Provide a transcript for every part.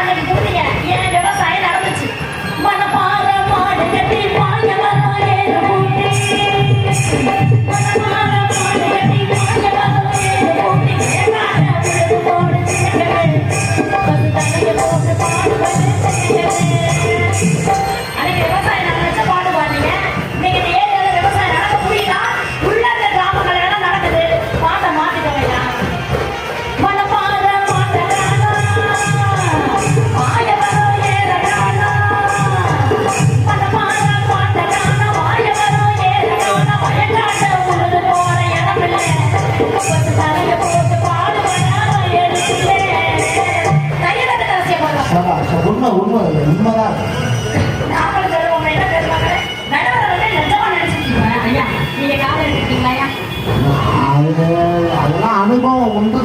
அன்னைக்கு கொடுத்தீங்க ஏன் விவசாயம் நடந்துச்சு மனப்பாற மாடு கட்டி வாங்க வராயே பூட்டி மனப்பாற மாடு கட்டி வாங்க வராயே பூட்டி கேட்டாட விழுது போடு சிங்கமே பசு தண்ணிய போட்டு பாடுவது அன்னைக்கு விவசாயம் நடந்துச்சு பாடு பாடுங்க நீங்க இந்த ஏரியால விவசாயம் நடக்க முடியுதா உள்ள இந்த கிராமங்கள் எல்லாம் நடக்குது பாட்டை மாத்திக்கோங்க மனப்பாற மாட்டக்கானா வாய வரோ ஏறக்கானா மனப்பாற மாட்டக்கானா வாய வரோ ஏறக்கானா வயக்காட்ட உழுது போற இடமில்லை பத்து தலைய போட்டு பாடுவனா எடுத்துலே கையில ரகசியம் போடுறோம் உண்மைதான். நாமளும் சொல்லுவோம் என்ன பேசுவாங்க நடுவரவர்கள் நிஜமா நினைச்சிருக்கீங்க ஐயா நீங்க காதல் இருக்கீங்களா ஐயா அதெல்லாம் அனுபவம் உண்டு.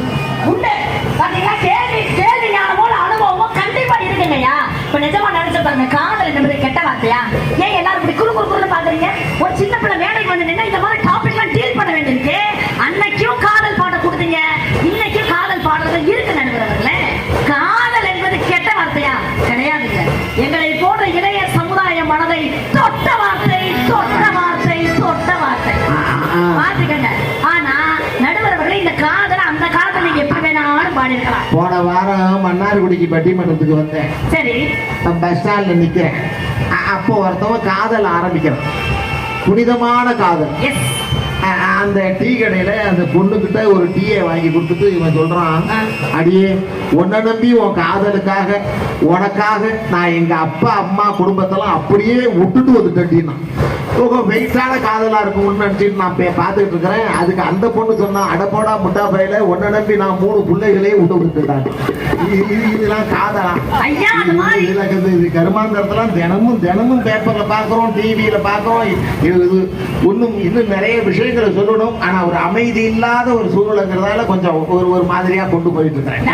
உண்டு பாத்தீங்களா கேள்வி ஞானமோட அனுபவமும் கண்டிப்பா இருக்குங்கய்யா இப்ப நிஜமா நினைச்சு பாருங்க காதல் என்பது கெட்ட வார்த்தையா ஏன் எல்லாரும் இப்படி குறுன்னு பாக்குறீங்க ஒரு சின்ன பிள்ளை மேடைக்கு வந்து நின்னா இந்த மாதிரி டாபிக் எல்லாம் டீல் பண்ண வேண்டியிருக்கு அன்னைக்கும் காதல் பாட கொடுத்தீங்க இன்னைக்கும் காதல் பாடுறது இருக்கு நடுவர்களே காதல் என்பது கெட்ட வார்த்தையா கிடையாதுங்க எங்களை போன்ற இளைய சமுதாய மனதை தொட்ட வார்த்தை பாத்துக்கங்க ஆனா நடுவர்களே இந்த காதல் அந்த காலத்துல நீங்க எப்படி வேணாலும் பாடிருக்கலாம் போன வாரம் மன்னார்குடிக்கு பட்டிமன்றத்துக்கு வந்தேன். சரி பஸ் ஸ்டாண்ட்ல நிக்கிறேன். அப்போ ஒருத்தவன் காதல் ஆரம்பிக்கிறான். புனிதமான காதல். எஸ் அந்த டீ கடையில அந்த பொண்ணுகிட்ட ஒரு டீயை வாங்கி கொடுத்துட்டு இவன் சொல்றான், அடியே உன்னை நம்பி உன் காதலுக்காக உனக்காக நான் எங்க அப்பா அம்மா குடும்பத்தெல்லாம் அப்படியே விட்டுட்டு வந்துட்டேன்னா வெயிட்டான காதலா இருக்கும்னு நினைச்சிட்டு நான் பார்த்துட்டு இருக்கிறேன். அதுக்கு அந்த பொண்ணு சொன்னா, அடப்போடா முட்டா பையில உன்னை நம்பி நான் 3 பிள்ளைகளையும் விட்டு விட்டுட்டாங்க. இதெல்லாம் காதலா? இது கருமாந்திரத்தெல்லாம் தினமும் பேப்பர்ல பாக்குறோம், டிவியில பாக்குறோம். இன்னும் நிறைய விஷயங்களை சொல்லணும். ஆனா ஒரு அமைதி இல்லாத ஒரு சூழலுங்கிறதால கொஞ்சம் ஒரு மாதிரியா கொண்டு போயிட்டு இருக்கிறேன்.